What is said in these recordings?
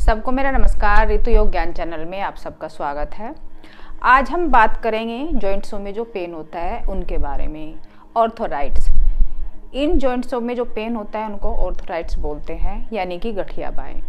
सबको मेरा नमस्कार। ऋतु योग ज्ञान चैनल में आप सबका स्वागत है। आज हम बात करेंगे जॉइंट्सों में जो पेन होता है उनके बारे में। ऑर्थोराइड्स, इन जॉइंट्सों में जो पेन होता है उनको ऑर्थोराइड्स बोलते हैं, यानी कि गठिया बाएं।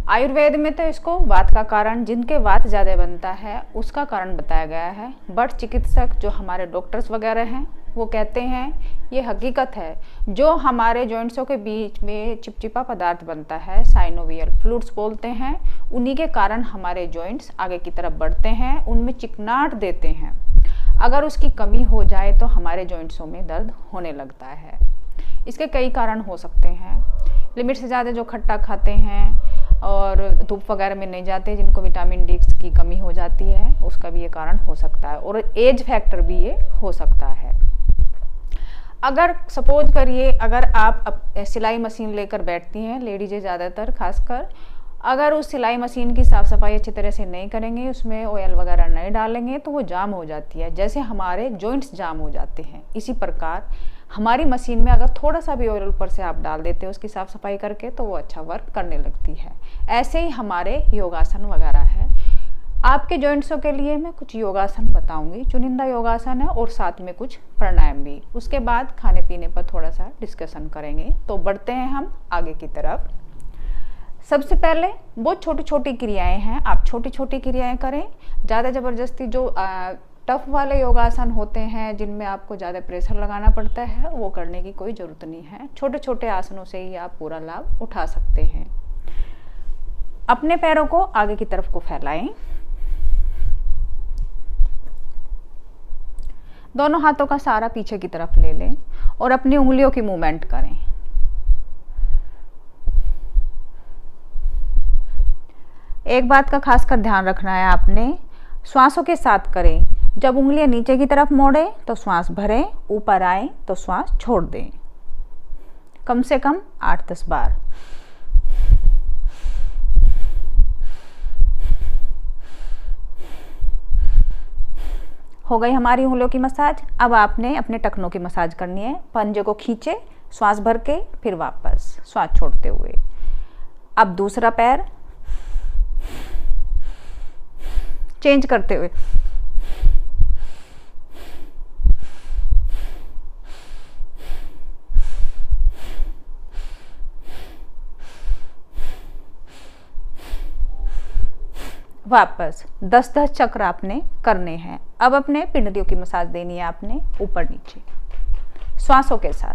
आयुर्वेद में तो इसको वात का कारण, जिनके वात ज़्यादा बनता है उसका कारण बताया गया है। बट चिकित्सक जो हमारे डॉक्टर्स वगैरह हैं वो कहते हैं ये हकीकत है, जो हमारे जॉइंट्सों के बीच में चिपचिपा पदार्थ बनता है, साइनोवियल फ्लूइड्स बोलते हैं, उन्हीं के कारण हमारे जॉइंट्स आगे की तरफ बढ़ते हैं, उनमें चिकनाहट देते हैं। अगर उसकी कमी हो जाए तो हमारे जॉइंट्सों में दर्द होने लगता है। इसके कई कारण हो सकते हैं। लिमिट से ज़्यादा जो खट्टा खाते हैं और धूप वगैरह में नहीं जाते, जिनको विटामिन डी की कमी हो जाती है, उसका भी ये कारण हो सकता है। और एज फैक्टर भी ये हो सकता है। अगर सपोज करिए, अगर आप सिलाई मशीन लेकर बैठती हैं, लेडीज़ें ज़्यादातर खासकर, अगर उस सिलाई मशीन की साफ़ सफाई अच्छी तरह से नहीं करेंगे, उसमें ऑयल वगैरह नहीं डालेंगे तो वो जाम हो जाती है। जैसे हमारे जॉइंट्स जाम हो जाते हैं, इसी प्रकार हमारी मशीन में अगर थोड़ा सा भी ऑयल ऊपर से आप डाल देते हो उसकी साफ़ सफाई करके, तो वो अच्छा वर्क करने लगती है। ऐसे ही हमारे योगासन वगैरह है। आपके जॉइंट्सों के लिए मैं कुछ योगासन बताऊंगी, चुनिंदा योगासन है, और साथ में कुछ प्राणायाम भी। उसके बाद खाने पीने पर थोड़ा सा डिस्कशन करेंगे। तो बढ़ते हैं हम आगे की तरफ। सबसे पहले बहुत छोटी छोटी क्रियाएं हैं, आप छोटी छोटी क्रियाएं करें। ज़्यादा ज़बरदस्ती जो टफ वाले योगासन होते हैं, जिनमें आपको ज़्यादा प्रेशर लगाना पड़ता है, वो करने की कोई ज़रूरत नहीं है। छोटे छोटे आसनों से ही आप पूरा लाभ उठा सकते हैं। अपने पैरों को आगे की तरफ को फैलाएं। दोनों हाथों का सहारा पीछे की तरफ ले लें और अपनी उंगलियों की मूवमेंट करें। एक बात का खासकर ध्यान रखना है आपने, श्वासों के साथ करें। जब उंगलियां नीचे की तरफ मोड़ें तो श्वास भरें, ऊपर आए तो श्वास छोड़ दें। कम से कम 8-10 बार। हो गई हमारी उंगलियों की मसाज। अब आपने अपने टखनों की मसाज करनी है। पंजे को खींचे, श्वास भर के, फिर वापस श्वास छोड़ते हुए। अब दूसरा पैर चेंज करते हुए। वापस 10-10 चक्र आपने करने हैं। अब अपने पिंडलियों की मसाज देनी है आपने, ऊपर नीचे श्वासों के साथ।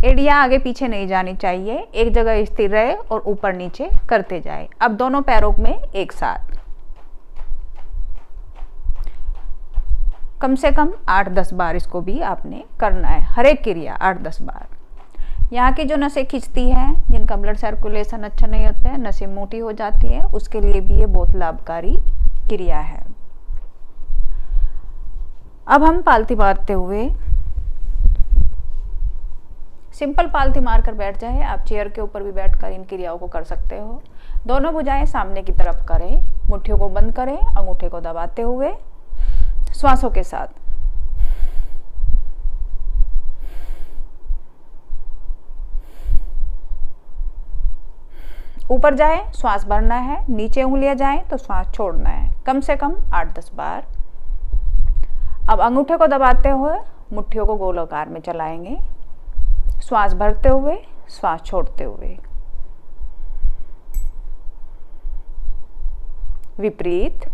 एड़ियां आगे पीछे नहीं जानी चाहिए, एक जगह स्थिर रहे और ऊपर नीचे करते जाए। अब दोनों पैरों में एक साथ कम से कम 8-10 बार इसको भी आपने करना है। हर एक क्रिया 8-10 बार। यहाँ की जो नसें खिंचती हैं, जिनका ब्लड सर्कुलेशन अच्छा नहीं होता है, नसें मोटी हो जाती है, उसके लिए भी ये बहुत लाभकारी क्रिया है। अब हम पालती मारते हुए, सिंपल पालती मारकर बैठ जाए। आप चेयर के ऊपर भी बैठकर इन क्रियाओं को कर सकते हो। दोनों भुजाएं सामने की तरफ करें, मुट्ठियों को बंद करें, अंगूठे को दबाते हुए श्वासों के साथ। ऊपर जाए श्वास भरना है, नीचे उंगलियां जाएं तो श्वास छोड़ना है। कम से कम 8-10 बार। अब अंगूठे को दबाते हुए मुट्ठियों को गोलाकार में चलाएंगे, श्वास भरते हुए, श्वास छोड़ते हुए। विपरीत।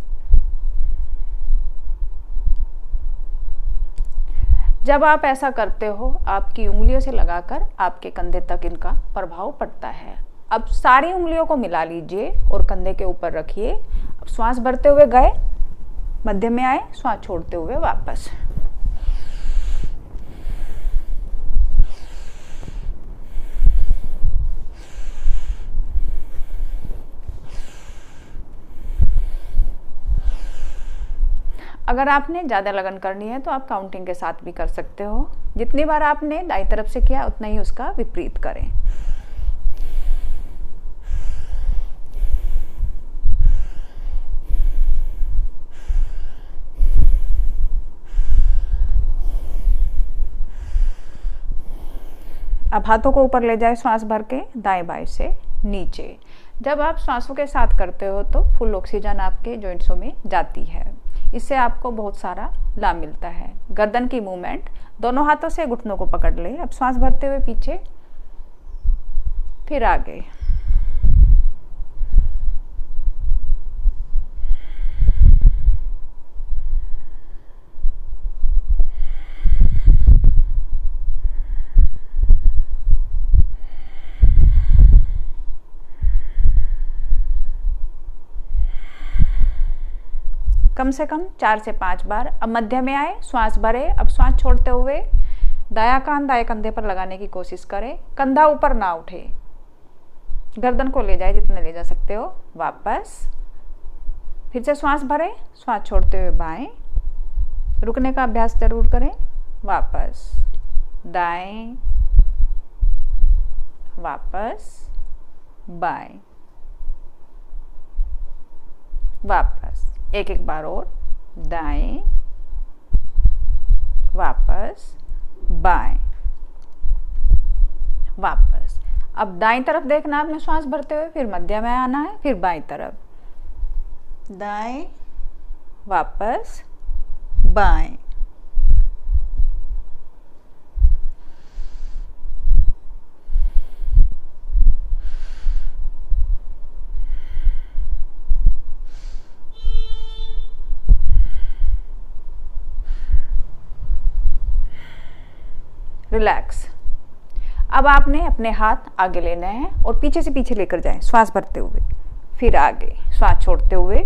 जब आप ऐसा करते हो, आपकी उंगलियों से लगाकर आपके कंधे तक इनका प्रभाव पड़ता है। अब सारी उंगलियों को मिला लीजिए और कंधे के ऊपर रखिए। अब श्वास भरते हुए गए, मध्य में आए, श्वास छोड़ते हुए वापस। अगर आपने ज़्यादा लगन करनी है तो आप काउंटिंग के साथ भी कर सकते हो। जितनी बार आपने दाईं तरफ से किया उतना ही उसका विपरीत करें। अब हाथों को ऊपर ले जाए श्वास भर के, दाएं बाएं से नीचे। जब आप श्वासों के साथ करते हो तो फुल ऑक्सीजन आपके जॉइंट्सों में जाती है। इससे आपको बहुत सारा लाभ मिलता है। गर्दन की मूवमेंट, दोनों हाथों से घुटनों को पकड़ ले। अब श्वास भरते हुए पीछे, फिर आगे। कम से कम 4 से 5 बार। अब मध्य में आए, श्वास भरे। अब श्वास छोड़ते हुए दायां कान दाएं कंधे पर लगाने की कोशिश करें। कंधा ऊपर ना उठे, गर्दन को ले जाए जितना ले जा सकते हो। वापस फिर से श्वास भरे, श्वास छोड़ते हुए बाएं। रुकने का अभ्यास जरूर करें। वापस दाएं, वापस बाएं, वापस एक एक बार और। दाएं, वापस बाएं, वापस। अब दाईं तरफ देखना आपने श्वास भरते हुए, फिर मध्य में आना है, फिर बाईं तरफ। दाएं, वापस बाएं। रिलैक्स। अब आपने अपने हाथ आगे लेने हैं और पीछे से पीछे लेकर जाएं श्वास भरते हुए, फिर आगे श्वास छोड़ते हुए।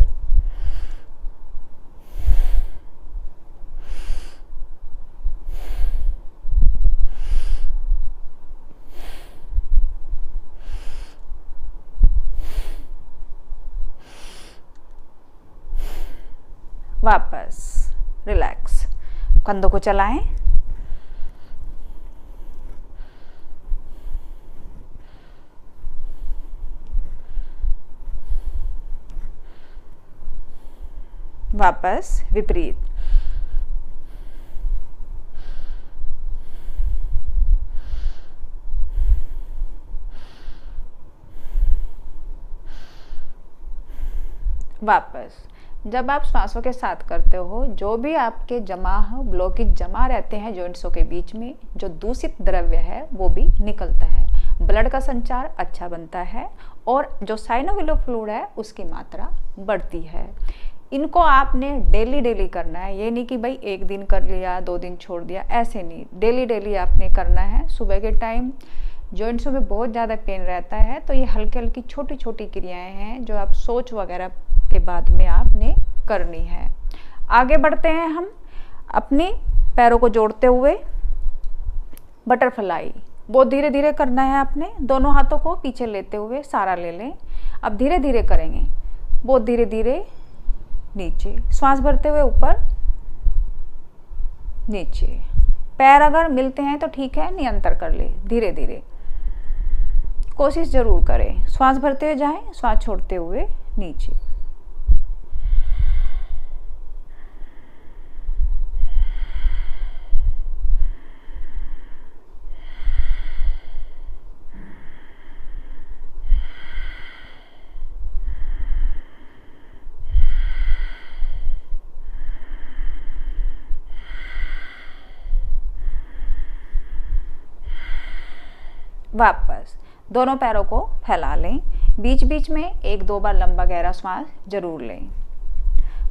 वापस रिलैक्स। कंधों को चलाएं। वापस विपरीत। वापस। जब आप श्वासों के साथ करते हो, जो भी आपके जमा ब्लॉकेज जमा रहते हैं जॉइंट्सों के बीच में, जो दूषित द्रव्य है वो भी निकलता है। ब्लड का संचार अच्छा बनता है और जो साइनोवियल फ्लूइड है उसकी मात्रा बढ़ती है। इनको आपने डेली करना है। ये नहीं कि भाई एक दिन कर लिया 2 दिन छोड़ दिया, ऐसे नहीं। डेली आपने करना है। सुबह के टाइम जॉइंट्सों में बहुत ज़्यादा पेन रहता है, तो ये हल्की हल्की छोटी छोटी क्रियाएं हैं जो आप सोच वगैरह के बाद में आपने करनी है। आगे बढ़ते हैं हम। अपने पैरों को जोड़ते हुए बटरफ्लाई बहुत धीरे धीरे करना है आपने। दोनों हाथों को पीछे लेते हुए सहारा ले लें। अब धीरे धीरे करेंगे, बहुत धीरे धीरे। नीचे श्वास भरते हुए ऊपर नीचे। पैर अगर मिलते हैं तो ठीक है, नियंत्रण कर ले। धीरे धीरे कोशिश जरूर करें। श्वास भरते हुए जाएं, श्वास छोड़ते हुए नीचे। वापस दोनों पैरों को फैला लें। बीच बीच में 1-2 बार लंबा गहरा श्वास जरूर लें।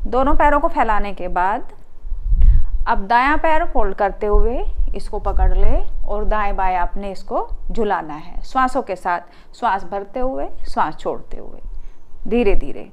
दोनों पैरों को फैलाने के बाद अब दायां पैर फोल्ड करते हुए इसको पकड़ ले और दाएं बाएं आपने इसको झुलाना है श्वासों के साथ। श्वास भरते हुए, श्वास छोड़ते हुए, धीरे धीरे।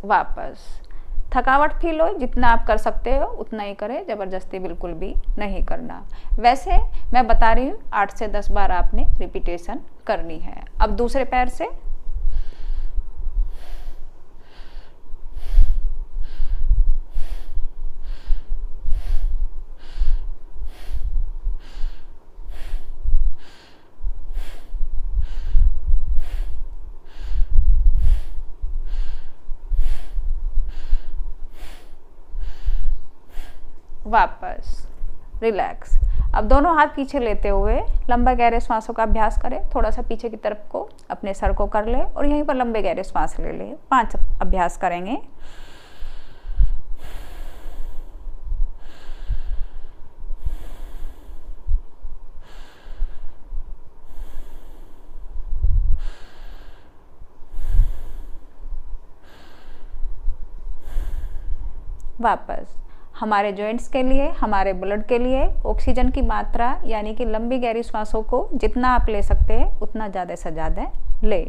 वापस। थकावट फील हो, जितना आप कर सकते हो उतना ही करें, जबरदस्ती बिल्कुल भी नहीं करना। वैसे मैं बता रही हूँ 8 से 10 बार आपने रिपीटेशन करनी है। अब दूसरे पैर से वापस रिलैक्स। अब दोनों हाथ पीछे लेते हुए लंबे गहरे श्वासों का अभ्यास करें। थोड़ा सा पीछे की तरफ को अपने सर को कर ले और यहीं पर लंबे गहरे श्वास ले ले। 5 अभ्यास करेंगे। वापस। हमारे जॉइंट्स के लिए, हमारे ब्लड के लिए ऑक्सीजन की मात्रा यानी कि लंबी गहरी श्वासों को जितना आप ले सकते हैं उतना ज़्यादा से ज़्यादा ले।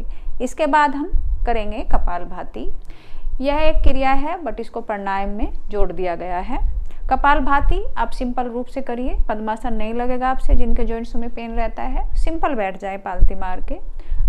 इसके बाद हम करेंगे कपालभाति। यह एक क्रिया है बट इसको प्राणायाम में जोड़ दिया गया है। कपालभाति आप सिंपल रूप से करिए, पद्मासन नहीं लगेगा आपसे। जिनके जॉइंट्स में पेन रहता है सिंपल बैठ जाए पालती मार के।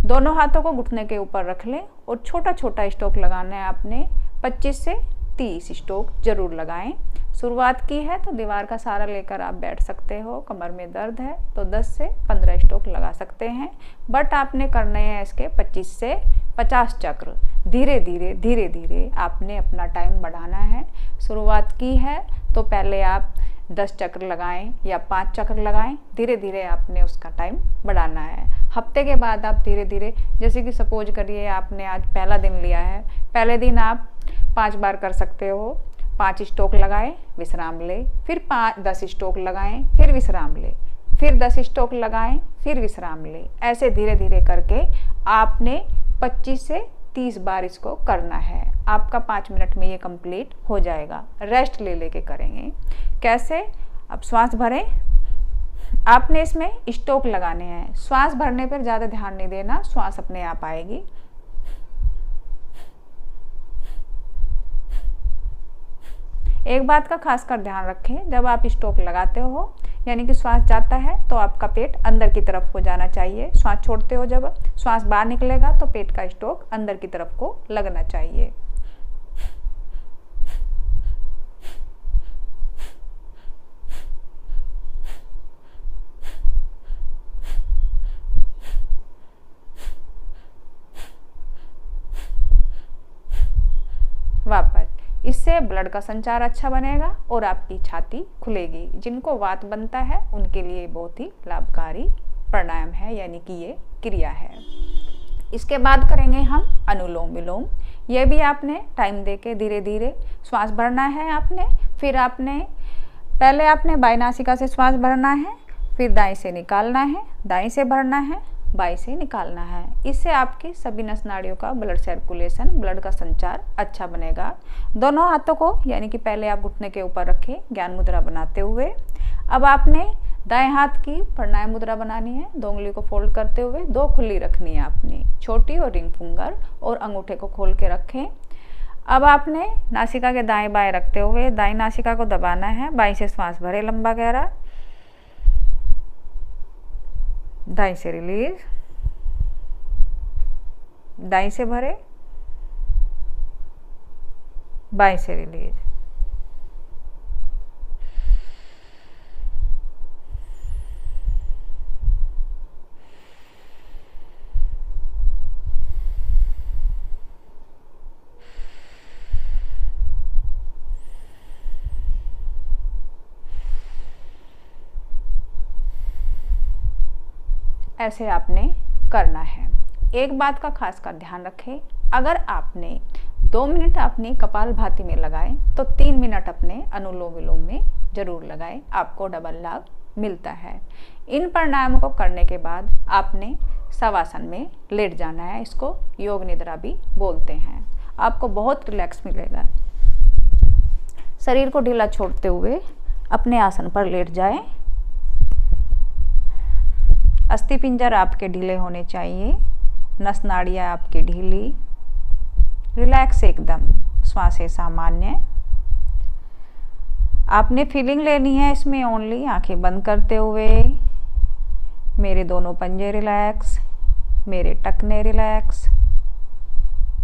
दोनों हाथों को घुटने के ऊपर रख लें और छोटा छोटा स्ट्रोक लगाना है आपने। 25 से 30 स्ट्रोक जरूर लगाएं। शुरुआत की है तो दीवार का सहारा लेकर आप बैठ सकते हो। कमर में दर्द है तो 10 से 15 स्ट्रोक लगा सकते हैं, बट आपने करने हैं इसके 25 से 50 चक्र। धीरे धीरे आपने अपना टाइम बढ़ाना है। शुरुआत की है तो पहले आप 10 चक्र लगाएं या 5 चक्र लगाएं। धीरे धीरे आपने उसका टाइम बढ़ाना है। हफ्ते के बाद आप धीरे धीरे, जैसे कि सपोज करिए आपने आज पहला दिन लिया है, पहले दिन आप 5 बार कर सकते हो। 5 स्ट्रोक लगाए, विश्राम ले, फिर 10 स्ट्रोक लगाएं, फिर विश्राम ले, फिर 10 स्ट्रोक लगाएं, फिर विश्राम ले। ऐसे धीरे धीरे करके आपने 25 से 30 बार इसको करना है। आपका 5 मिनट में ये कंप्लीट हो जाएगा। रेस्ट ले लेके करेंगे। कैसे? अब श्वास भरें। आपने इसमें स्ट्रोक लगाने हैं। श्वास भरने पर ज़्यादा ध्यान नहीं देना, श्वास अपने आप आएगी। एक बात का खासकर ध्यान रखें, जब आप स्ट्रोक लगाते हो यानी कि श्वास जाता है तो आपका पेट अंदर की तरफ को जाना चाहिए। श्वास छोड़ते हो जब श्वास बाहर निकलेगा तो पेट का स्ट्रोक अंदर की तरफ को लगना चाहिए। वापस। इससे ब्लड का संचार अच्छा बनेगा और आपकी छाती खुलेगी। जिनको वात बनता है उनके लिए बहुत ही लाभकारी प्राणायाम है, यानी कि ये क्रिया है। इसके बाद करेंगे हम अनुलोम विलोम। ये भी आपने टाइम देके धीरे धीरे श्वास भरना है आपने। फिर पहले आपने बाईं नासिका से श्वास भरना है, फिर दाएं से निकालना है, दाएं से भरना है, बाईं से निकालना है। इससे आपकी सभी नस नाड़ियों का ब्लड सर्कुलेशन, ब्लड का संचार अच्छा बनेगा। दोनों हाथों को यानी कि पहले आप घुटने के ऊपर रखें ज्ञान मुद्रा बनाते हुए। अब आपने दाएं हाथ की प्राणायाम मुद्रा बनानी है। 2 उंगली को फोल्ड करते हुए 2 खुली रखनी है आपने, छोटी और रिंग फिंगर, और अंगूठे को खोल के रखें। अब आपने नासिका के दाएं बाएं रखते हुए दाएं नासिका को दबाना है। बाईं से श्वास भरे लंबा गहरा, दाईं से रिलीज, दाईं से भरे, बाईं से रिलीज। ऐसे आपने करना है। एक बात का खासकर ध्यान रखें, अगर आपने 2 मिनट अपने कपालभाति में लगाए तो 3 मिनट अपने अनुलोम विलोम में जरूर लगाएं। आपको डबल लाभ मिलता है। इन प्राणायामों को करने के बाद आपने शवासन में लेट जाना है। इसको योग निद्रा भी बोलते हैं। आपको बहुत रिलैक्स मिलेगा। शरीर को ढीला छोड़ते हुए अपने आसन पर लेट जाएं। अस्थिपिंजर आपके ढीले होने चाहिए, नस नाड़ियाँ आपकी ढीली, रिलैक्स एकदम, श्वासें सामान्य। आपने फीलिंग लेनी है इसमें ओनली आंखें बंद करते हुए। मेरे दोनों पंजे रिलैक्स, मेरे टखने रिलैक्स,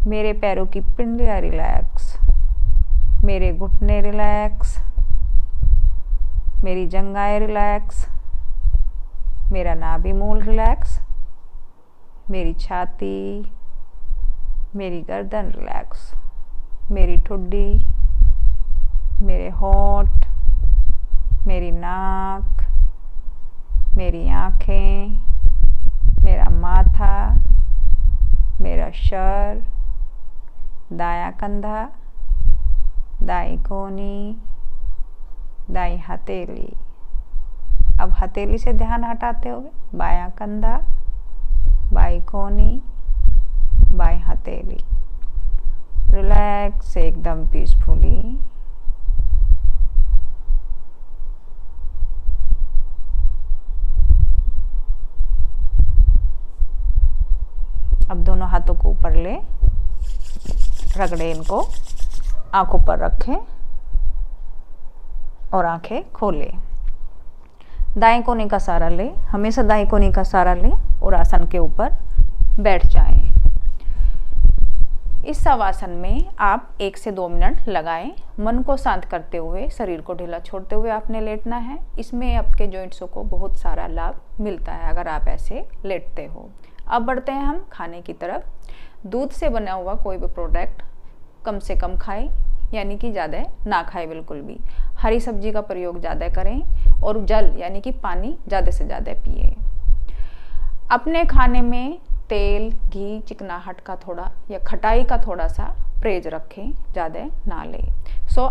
मेरे पैरों की पिंडियाँ रिलैक्स, मेरे घुटने रिलैक्स, मेरी जंघाएं रिलैक्स, मेरा नाभि मूल रिलैक्स, मेरी छाती, मेरी गर्दन रिलैक्स, मेरी ठुड्डी, मेरे होंठ, मेरी नाक, मेरी आँखें, मेरा माथा, मेरा सर, दायां कंधा, दाईं कोहनी, दाईं हथेली। अब हथेली से ध्यान हटाते हुए बायां कंधा, बाईं कोहनी, बाईं हथेली। रिलैक्स, एकदम पीसफुली। अब दोनों हाथों को ऊपर ले, रगड़े इनको, आंखों पर रखें और आंखें खोलें। दाएं कोने का सहारा ले, हमेशा दाएं कोने का सहारा ले और आसन के ऊपर बैठ जाएं। इस शवासन में आप 1 से 2 मिनट लगाएं। मन को शांत करते हुए, शरीर को ढीला छोड़ते हुए आपने लेटना है। इसमें आपके जॉइंट्सों को बहुत सारा लाभ मिलता है अगर आप ऐसे लेटते हो। अब बढ़ते हैं हम खाने की तरफ। दूध से बना हुआ कोई भी प्रोडक्ट कम से कम खाएं, यानी कि ज़्यादा ना खाएं बिल्कुल भी। हरी सब्जी का प्रयोग ज़्यादा करें और जल यानी कि पानी ज़्यादा से ज़्यादा पिए। अपने खाने में तेल, घी, चिकनाहट का थोड़ा या खटाई का थोड़ा सा परहेज रखें, ज़्यादा ना लें।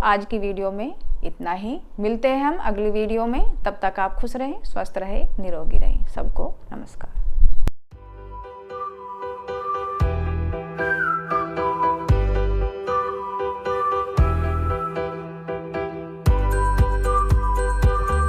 आज की वीडियो में इतना ही। मिलते हैं हम अगली वीडियो में। तब तक आप खुश रहें, स्वस्थ रहें, निरोगी रहें। सबको नमस्कार।